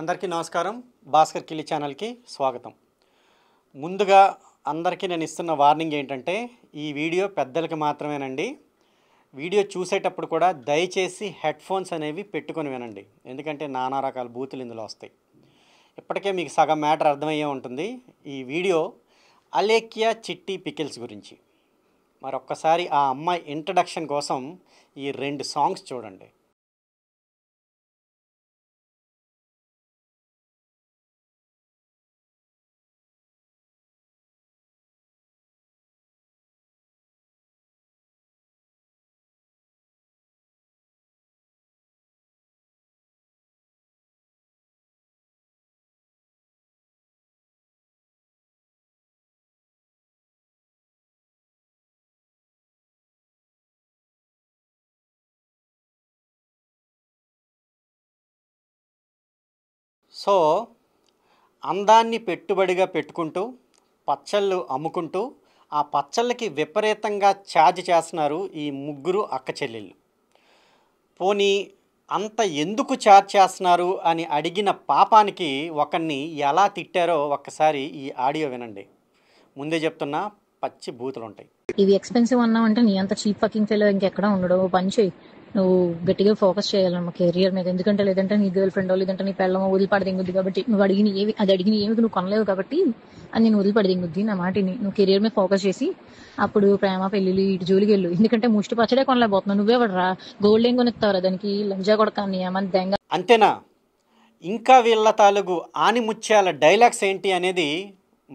అందరికీ నమస్కారం. భాస్కర్ కిలి ఛానల్కి స్వాగతం. ముందుగా అందరికీ నేను ఇస్తున్న వార్నింగ్ ఏంటంటే, ఈ వీడియో పెద్దలకి మాత్రమేనండి. వీడియో చూసేటప్పుడు కూడా దయచేసి హెడ్ ఫోన్స్ అనేవి పెట్టుకొని వినండి, ఎందుకంటే నానా రకాల బూతులు ఇందులో వస్తాయి. ఇప్పటికే మీకు సగం మ్యాటర్ అర్థమయ్యే ఉంటుంది. ఈ వీడియో అలేఖ్యా చిట్టి పికిల్స్ గురించి. మరొక్కసారి ఆ అమ్మాయి ఇంట్రడక్షన్ కోసం ఈ 2 సాంగ్స్ చూడండి. సో అందాన్ని పెట్టుబడిగా పెట్టుకుంటూ పచ్చళ్ళు అమ్ముకుంటూ ఆ పచ్చళ్ళకి విపరీతంగా ఛార్జ్ చేస్తున్నారు ఈ ముగ్గురు అక్క చెల్లెళ్ళు. పోనీ అంత ఎందుకు ఛార్జ్ చేస్తున్నారు అని అడిగిన పాపానికి ఒకరిని ఎలా తిట్టారో ఒక్కసారి ఈ ఆడియో వినండి. ముందే చెప్తున్నా, పచ్చి బూతులు ఉంటాయి. ఇవి ఎక్స్పెన్సివ్ అన్నావు అంటే నీ అంత చీప్ ఫకింగ్ ఫెలో ఇంకెక్కడ ఉండడు. పని చేయి, నువ్వు గట్టిగా ఫోకస్ చేయాలమ్మా కెరియర్ మీద. ఎందుకంటే లేదంటే నీ గర్ల్ ఫ్రెండ్ లేదంటే నీ పెళ్ళమో వదిలిపడి దింగుద్ది. కాబట్టి నువ్వు అడిగిన ఏమి నువ్వు కొనలేవు కాబట్టి అది నేను వదిలిపడి దింగుద్ది. నా మాటిని నువ్వు కెరియర్ మీద ఫోకస్ చేసి అప్పుడు ప్రేమ పెళ్లి ఇటు జోలికి వెళ్ళు. ఎందుకంటే ముష్టి పచ్చడే కొనలేకపోతున్నావు. నువ్వే పడరా, గోల్డ్ ఏం కొనిస్తావురా దానికి, లంజా కొడకాన్ని ఏమని దెంగ. అంతేనా? ఇంకా వీళ్ళ తాలూకు ఆనిముత్యాల డైలాగ్స్ ఏంటి అనేది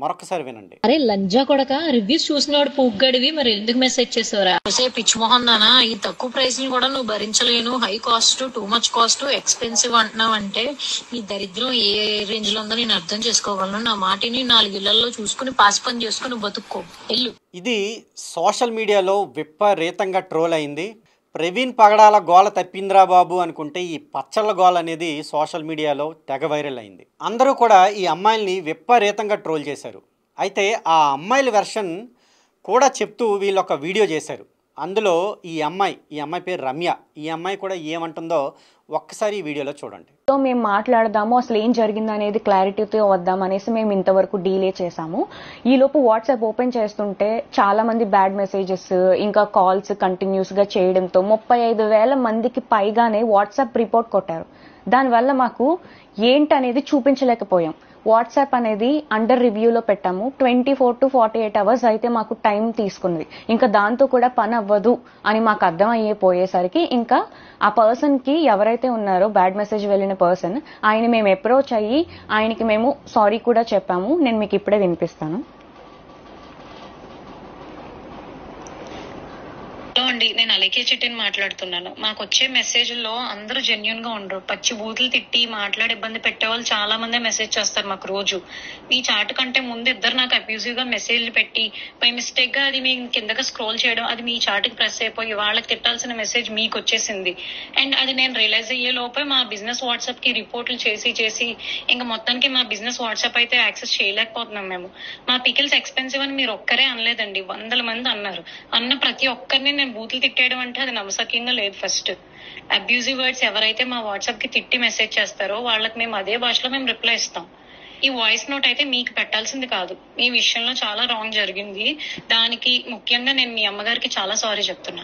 మరొకసారి వినండి. అరే లంజా కొడక, రివ్యూస్ చూసినవాడు పొగ్గడివి, మరి ఎందుకు మెసేజ్ చేసావురా? పిచ్ మొహన్ దానా, ఈ తక్కువ ప్రైస్ ని కూడా నువ్వు భరించలేను, high cost, too much cost, expensive అంటున్నావు అంటే ఈ దరిద్రం ఏ రేంజ్ లో ఉందో నేను అర్థం చేసుకోగలను. నా మాటిని 4 ఇళ్లలో చూసుకుని పాస్ పని చేసుకుని బతుక్కో, వెళ్ళు. ఇది సోషల్ మీడియాలో విపరీతంగా ట్రోల్ అయింది. ప్రవీణ్ పగడాల గోల తప్పిందిరా బాబు అనుకుంటే ఈ పచ్చళ్ళ గోల అనేది సోషల్ మీడియాలో తెగ వైరల్ అయింది. అందరూ కూడా ఈ అమ్మాయిల్ని విపరీతంగా ట్రోల్ చేశారు. అయితే ఆ అమ్మాయిల వెర్షన్ కూడా చెప్తూ వీళ్ళు ఒక వీడియో చేశారు. అందులో ఈ అమ్మాయి పేరు రమ్య. ఈ అమ్మాయి కూడా ఏమంటుందో ఒక్కసారి ఈ వీడియోలో చూడండి. సో మేము మాట్లాడదాము, అసలు ఏం జరిగింది అనేది క్లారిటీతో వద్దాం అనేసి మేము ఇంతవరకు డీలే చేసాము. ఈ లోపు వాట్సాప్ ఓపెన్ చేస్తుంటే చాలా మంది బ్యాడ్ మెసేజెస్ ఇంకా కాల్స్ కంటిన్యూస్ గా చేయడంతో 35,000 మందికి పైగానే వాట్సాప్ రిపోర్ట్ కొట్టారు. దానివల్ల మాకు ఏంటనేది చూపించలేకపోయాం. వాట్సాప్ అనేది అండర్ రివ్యూలో పెట్టాము. 24 to 48 hours అయితే మాకు టైం తీసుకుంది. ఇంకా దాంతో కూడా పని అవ్వదు అని మాకు అర్థం అయిపోయేసరికి ఇంకా ఆ పర్సన్ కి ఎవరైతే ఉన్నారో బ్యాడ్ మెసేజ్ వెళ్ళిన పర్సన్, ఆయన మేము అప్రోచ్ అయ్యి ఆయనకి మేము సారీ కూడా చెప్పాము. నేను మీకు ఇప్పుడే వినిపిస్తాను. హలో అండి, నేను అలేఖ్యా చిట్టిని మాట్లాడుతున్నాను. మాకు వచ్చే మెసేజ్లో అందరూ జెన్యున్ గా ఉండరు. పచ్చి బూతులు తిట్టి మాట్లాడి ఇబ్బంది పెట్టే వాళ్ళు చాలా మంది మెసేజ్ చేస్తారు మాకు రోజు. మీ చాట్ కంటే ముందు ఇద్దరు నాకు అబ్యూజివ్ గా మెసేజ్లు పెట్టి బై మిస్టేక్ గా అది మీ కిందగా స్క్రోల్ చేయడం, అది మీ చాట్ కి ప్రెస్ అయిపోయి వాళ్ళకి తిట్టాల్సిన మెసేజ్ మీకు వచ్చేసింది. అండ్ అది నేను రియలైజ్ అయ్యే లోపే మా బిజినెస్ వాట్సాప్ కి రిపోర్ట్లు చేసి ఇంకా మొత్తానికి మా బిజినెస్ వాట్సాప్ అయితే యాక్సెస్ చేయలేకపోతున్నాం మేము. మా పికిల్స్ ఎక్స్పెన్సివ్ అని మీరు ఒక్కరే అనలేదండి, 100 మంది అన్నారు. అన్న ప్రతి ఒక్కరిని నేను బూతులు తిట్టేయడం అంటే అది నమ్మసక్యంగా లేదు. ఫస్ట్ అబ్యూజివ్ వర్డ్స్ ఎవరైతే మా వాట్సాప్ కి తిట్టి మెసేజ్ చేస్తారో వాళ్ళకి మేము అదే భాషలో మేము రిప్లై ఇస్తాం. ఈ వాయిస్ నోట్ అయితే మీకు పెట్టాల్సింది కాదు. మీ విషయంలో చాలా రాంగ్ జరిగింది. దానికి ముఖ్యంగా నేను మీ అమ్మగారికి చాలా సారీ చెప్తున్నా.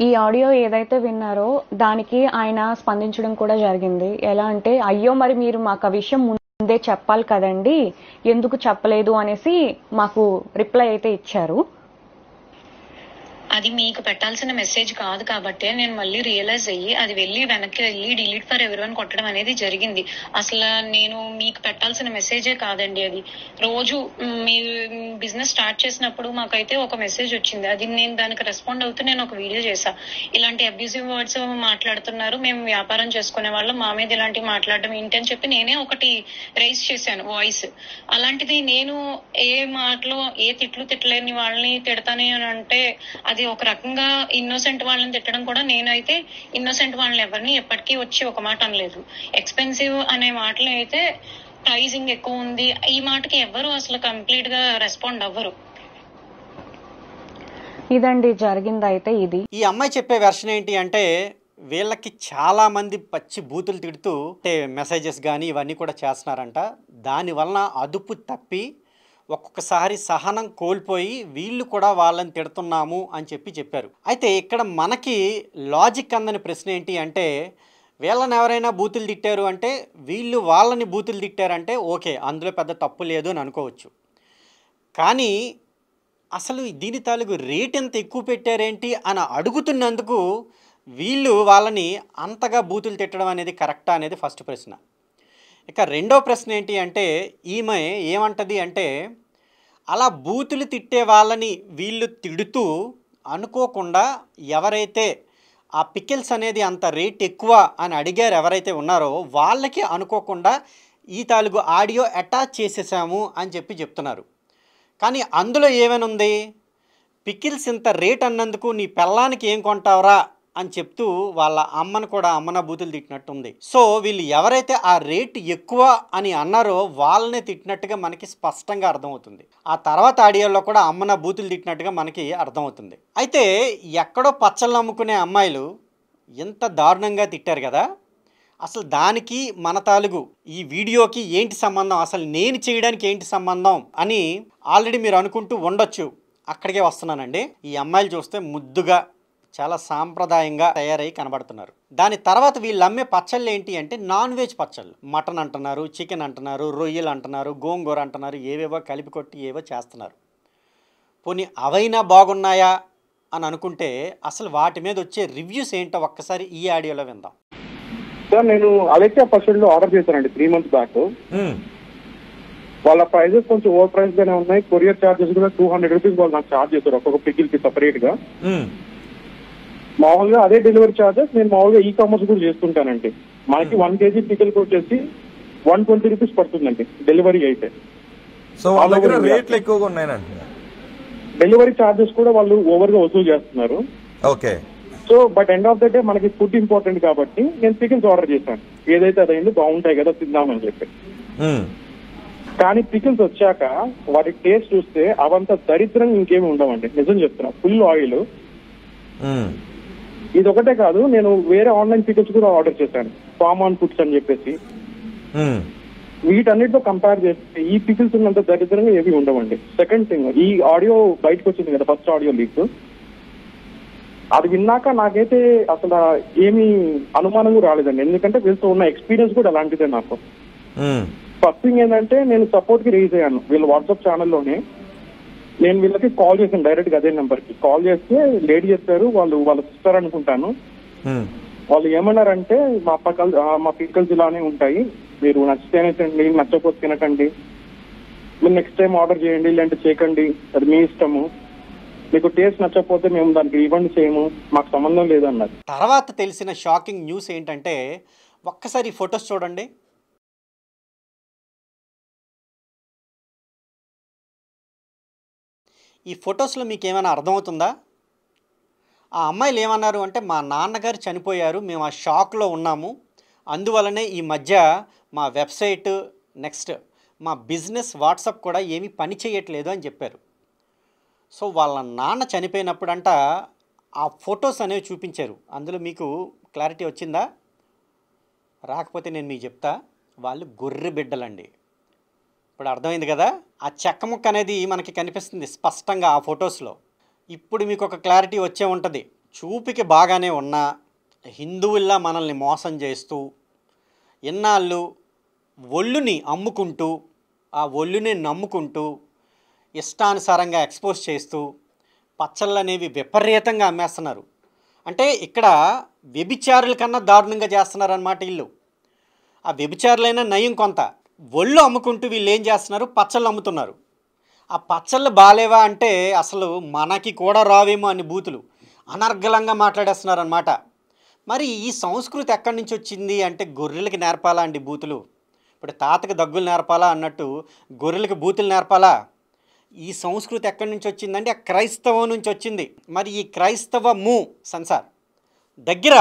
ఈ ఆడియో ఏదైతే విన్నారో దానికి ఆయన స్పందించడం కూడా జరిగింది. ఎలా అంటే, అయ్యో మరి మీరు మాకు ఆ విషయం ముందే చెప్పాలి కదండి, ఎందుకు చెప్పలేదు అనేసి మాకు రిప్లై అయితే ఇచ్చారు. అది మీకు పెట్టాల్సిన మెసేజ్ కాదు కాబట్టి నేను మళ్ళీ రియలైజ్ అయ్యి అది వెనక్కి వెళ్ళి డిలీట్ ఫర్ ఎవరీవన్ కొట్టడం అనేది జరిగింది. అసలు నేను మీకు పెట్టాల్సిన మెసేజే కాదండి అది. రోజు మీరు బిజినెస్ స్టార్ట్ చేసినప్పుడు మాకైతే ఒక మెసేజ్ వచ్చింది, అది నేను దానికి రెస్పాండ్ అవుతూ నేను ఒక వీడియో చేశా. ఇలాంటి అబ్యూజివ్ వర్డ్స్ మాట్లాడుతున్నారు, మేము వ్యాపారం చేసుకునే వాళ్ళం, మా మీద ఇలాంటివి మాట్లాడడం ఏంటి అని చెప్పి నేనే ఒకటి రైజ్ చేశాను వాయిస్. అలాంటిది నేను ఏ మాటలో ఏ తిట్టలేని వాళ్ళని తిడతాను అని అంటే అది ఒక రకంగా ఇన్నోసెంట్ వాళ్ళని తిట్టడం కూడా. నేనైతే ఇన్నోసెంట్ వాళ్ళని ఎవరిని ఎప్పటికీ వచ్చి ఒక మాట అనలేదు. ఎక్స్పెన్సివ్ అనే మాటలు అయితే ప్రైజింగ్ ఎక్కువ ఉంది, ఈ మాటకి ఎవరు అసలు కంప్లీట్ గా రెస్పాండ్ అవ్వరు. ఇదండి జరిగింది. అయితే ఇది ఈ అమ్మాయి చెప్పే వెర్షన్ ఏంటి అంటే, వీళ్ళకి చాలామంది పచ్చి బూతులు తిడుతూ అంటే మెసేజెస్ కానీ ఇవన్నీ కూడా చేస్తున్నారంట. దానివలన అదుపు తప్పి ఒక్కొక్కసారి సహనం కోల్పోయి వీళ్ళు కూడా వాళ్ళని తిడుతున్నాము అని చెప్పారు. అయితే ఇక్కడ మనకి లాజిక్ అందని ప్రశ్న ఏంటి అంటే, వీళ్ళని ఎవరైనా బూతులు తిట్టారు అంటే వీళ్ళు వాళ్ళని బూతులు తిట్టారంటే ఓకే, అందులో పెద్ద తప్పు లేదు అని అనుకోవచ్చు. కానీ అసలు దీని తాలూకు రేట్ ఎంత ఎక్కువ పెట్టారేంటి అని అడుగుతున్నందుకు వీళ్ళు వాళ్ళని అంతగా బూతులు తిట్టడం అనేది కరెక్టా అనేది ఫస్ట్ ప్రశ్న. ఇక రెండో ప్రశ్న ఏంటి అంటే, ఈమె ఏమంటది అంటే, అలా బూతులు తిట్టే వాళ్ళని వీళ్ళు తిడుతూ అనుకోకుండా ఎవరైతే ఆ పికిల్స్ అనేది అంత రేట్ ఎక్కువ అని అడిగారు ఎవరైతే ఉన్నారో వాళ్ళకి అనుకోకుండా ఈ తాలూకు ఆడియో అటాచ్ చేసేసాము అని చెప్తున్నారు. కానీ అందులో ఏమైనా ఉంది, పికిల్స్ ఇంత రేట్ అన్నందుకు నీ పెళ్ళానికి ఏం కొంటావురా అని చెప్తూ వాళ్ళ అమ్మను కూడా అమ్మన బూతులు తిట్టినట్టుంది. సో వీళ్ళు ఎవరైతే ఆ రేటు ఎక్కువ అని అన్నారో వాళ్ళనే తిట్టినట్టుగా మనకి స్పష్టంగా అర్థమవుతుంది. ఆ తర్వాత ఆడియోలో కూడా అమ్మన బూతులు తిట్టినట్టుగా మనకి అర్థమవుతుంది. అయితే ఎక్కడో పచ్చళ్ళు అమ్ముకునే అమ్మాయిలు ఎంత దారుణంగా తిట్టారు కదా, అసలు దానికి మన తాలూకు ఈ వీడియోకి ఏంటి సంబంధం, అసలు నేను చేయడానికి ఏంటి సంబంధం అని ఆల్రెడీ మీరు అనుకుంటూ ఉండొచ్చు. అక్కడికే వస్తున్నానండి. ఈ అమ్మాయిలు చూస్తే ముద్దుగా చాలా సాంప్రదాయంగా తయారై కనబడుతున్నారు. దాని తర్వాత వీళ్ళు అమ్మే పచ్చళ్ళు ఏంటి అంటే నాన్ వెజ్ పచ్చళ్ళు. మటన్ అంటున్నారు, చికెన్ అంటున్నారు, రొయ్యలు అంటున్నారు, గోంగూర అంటున్నారు, ఏవేవో కలిపి కొట్టి ఏవో చేస్తున్నారు. పోనీ అవైనా బాగున్నాయా అని అనుకుంటే అసలు వాటి మీద వచ్చే రివ్యూస్ ఏంటో ఒక్కసారి ఈ ఆడియోలో విందాం. సార్, నేను అలెక్సా పచ్చళ్ళు ఆర్డర్ చేశానండి 3 months బ్యాక్. వాళ్ళ ప్రైజెస్ కొంచెం ఓవర్ ప్రైస్ గానే ఉన్నాయి. కొరియర్ చార్జెస్ కూడా 200 రూపీస్ వాళ్ళు నాకు చార్జ్ చేశారు ఒక్కొక్క పికిల్ కి సపరేట్ గా. మామూలుగా అదే డెలివరీ చార్జెస్ నేను మామూలుగా ఈ కామర్స్ కూడా చేస్తుంటానండి. మనకి 1 kg పికిల్ వచ్చేసి 120 రూపీస్ పడుతుందండి డెలివరీ అయితే. సో వాళ్ళ దగ్గర రేట్లు ఎక్కువగా ఉన్నాయండి. డెలివరీ చార్జెస్ కూడా వాళ్ళు ఓవర్ గా వసూలు చేస్తున్నారు. Okay. So but end of the day మనకి ఫుడ్ ఇంపార్టెంట్ కాబట్టి నేను పికిల్స్ ఆర్డర్ చేశాను. ఏదైతే అదైంది బాగుంటాయి కదా తిందామని చెప్పి. కానీ పికిల్స్ వచ్చాక వాటి టేస్ట్ చూస్తే అవంత దరిద్రంగా ఇంకేమి ఉండవండి. నిజం చెప్తున్నా, ఫుల్ ఆయిల్. ఇది ఒకటే కాదు, నేను వేరే ఆన్లైన్ పికిల్స్ కూడా ఆర్డర్ చేశాను, ఫార్మ్ ఆన్ ఫుడ్స్ అని చెప్పేసి. వీటన్నిటితో కంపేర్ చేస్తే ఈ పికిల్స్ ఉన్నంత దరిద్రంగా ఏవి ఉండవండి. సెకండ్ థింగ్, ఈ ఆడియో బయటకు వచ్చింది కదా, ఫస్ట్ ఆడియో లీక్, అది విన్నాక నాకైతే అసలు ఏమీ అనుమానం కూడా రాలేదండి. ఎందుకంటే వీళ్ళతో ఉన్న ఎక్స్పీరియన్స్ కూడా అలాంటిదే నాకు. ఫస్ట్ థింగ్ ఏంటంటే, నేను సపోర్ట్ కి రేజ్ అయ్యాను వీళ్ళ వాట్సాప్ ఛానల్లోనే. నేను వీళ్ళకి కాల్ చేశాను డైరెక్ట్ గా అదే నెంబర్ కి. కాల్ చేస్తే లేడీ చెప్పారు, వాళ్ళ సిస్టర్ అనుకుంటాను. వాళ్ళు ఏమన్నారంటే, మా పికల్స్ ఇలానే ఉంటాయి, మీరు నచ్చితేనే తినండి, నచ్చకపోతే తినకండి, మీరు నెక్స్ట్ టైం ఆర్డర్ చేయండి లేదంటే చేయకండి, అది మీ ఇష్టము, మీకు టేస్ట్ నచ్చకపోతే మేము దానికి రిఫండ్ చేయము, మాకు సంబంధం లేదన్నారు. తర్వాత తెలిసిన షాకింగ్ న్యూస్ ఏంటంటే, ఒక్కసారి ఈ ఫొటోస్ చూడండి. ఈ ఫొటోస్లో మీకు ఏమైనా అర్థమవుతుందా? ఆ అమ్మాయిలు ఏమన్నారు అంటే, మా నాన్నగారు చనిపోయారు, మేము ఆ షాక్లో ఉన్నాము, అందువలనే ఈ మధ్య మా వెబ్సైట్ నెక్స్ట్ మా బిజినెస్ వాట్సాప్ కూడా ఏమీ పని చేయట్లేదు అని చెప్పారు. సో వాళ్ళ నాన్న చనిపోయినప్పుడంట ఆ ఫొటోస్ అనేవి చూపించారు. అందులో మీకు క్లారిటీ వచ్చిందా? రాకపోతే నేను మీకు చెప్తా. వాళ్ళు గొర్రె బిడ్డలండి. ఇప్పుడు అర్థమైంది కదా. ఆ చెక్క ముక్క అనేది మనకి కనిపిస్తుంది స్పష్టంగా ఆ ఫొటోస్లో. ఇప్పుడు మీకు ఒక క్లారిటీ వచ్చే ఉంటుంది. చూపుకి బాగానే ఉన్న హిందువుల్లా మనల్ని మోసం చేస్తూ ఇన్నాళ్ళు ఒళ్ళుని అమ్ముకుంటూ ఆ ఒళ్ళుని నమ్ముకుంటూ ఇష్టానుసారంగా ఎక్స్పోజ్ చేస్తూ పచ్చళ్ళు అనేవి విపరీతంగా అమ్మేస్తున్నారు. అంటే ఇక్కడ వ్యభిచారుల కన్నా దారుణంగా చేస్తున్నారన్నమాట వీళ్ళు. ఆ వ్యభిచారులైనా నయం కొంత. ఒళ్ళు అమ్ముకుంటూ వీళ్ళు ఏం చేస్తున్నారు, పచ్చళ్ళు అమ్ముతున్నారు. ఆ పచ్చళ్ళు బాలేవా అంటే అసలు మనకి కూడా రావేమో అని బూతులు అనర్గళంగా మాట్లాడేస్తున్నారన్నమాట. మరి ఈ సంస్కృతి ఎక్కడి నుంచి వచ్చింది అంటే, గొర్రెలకి నేర్పాలా అండి బూతులు? ఇప్పుడు తాతకి దగ్గులు నేర్పాలా అన్నట్టు గొర్రెలకి బూతులు నేర్పాలా? ఈ సంస్కృతి ఎక్కడి నుంచి వచ్చిందంటే ఆ క్రైస్తవం నుంచి వచ్చింది. మరి ఈ క్రైస్తవము సంసార్ దగ్గర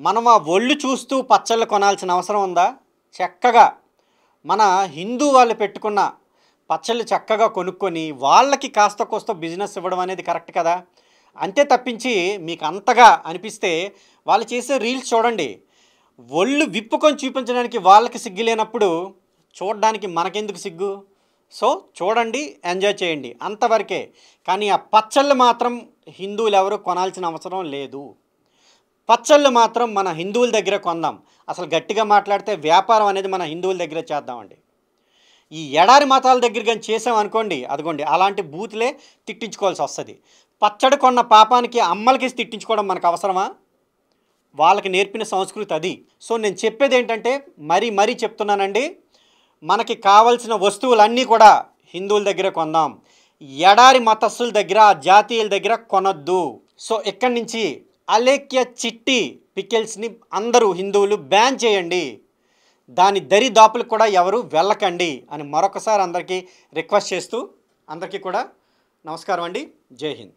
మనం ఆ ఒళ్ళు చూస్తూ పచ్చళ్ళు కొనాల్సిన అవసరం ఉందా? చక్కగా మన హిందూ వాళ్ళు పెట్టుకున్న పచ్చళ్ళు చక్కగా కొనుక్కొని వాళ్ళకి కాస్త కోస్త బిజినెస్ ఇవ్వడం అనేది కరెక్ట్ కదా. అంతే తప్పించి మీకు అంతగా అనిపిస్తే వాళ్ళు చేసే రీల్స్ చూడండి. ఒళ్ళు విప్పుకొని చూపించడానికి వాళ్ళకి సిగ్గు లేనప్పుడు చూడడానికి మనకెందుకు సిగ్గు? సో చూడండి, ఎంజాయ్ చేయండి, అంతవరకే. కానీ ఆ పచ్చళ్ళు మాత్రం హిందువులు ఎవరు కొనాల్సిన అవసరం లేదు. పచ్చళ్ళు మాత్రం మన హిందువుల దగ్గర కొందాం. అసలు గట్టిగా మాట్లాడితే వ్యాపారం అనేది మన హిందువుల దగ్గర చేద్దామండి. ఈ ఎడారి మతాల దగ్గర కానీ చేసామనుకోండి, అదిగోండి అలాంటి బూతులే తిట్టించుకోవాల్సి వస్తుంది. పచ్చడి కొన్న పాపానికి అమ్మలకి తిట్టించుకోవడం మనకు అవసరమా? వాళ్ళకి నేర్పిన సంస్కృతి అది. సో నేను చెప్పేది ఏంటంటే మరీ చెప్తున్నానండి, మనకి కావాల్సిన వస్తువులన్నీ కూడా హిందువుల దగ్గర కొందాం. ఎడారి మతస్థుల దగ్గర, జాతీయుల దగ్గర కొనొద్దు. సో ఇక్కడి నుంచి అలేఖ్య చిట్టి పికిల్స్ని అందరూ హిందువులు బ్యాన్ చేయండి. దాని దరిదాపులకు కూడా ఎవరు వెళ్ళకండి అని మరొకసారి అందరికీ రిక్వెస్ట్ చేస్తూ అందరికీ కూడా నమస్కారం అండి. జై హింద్.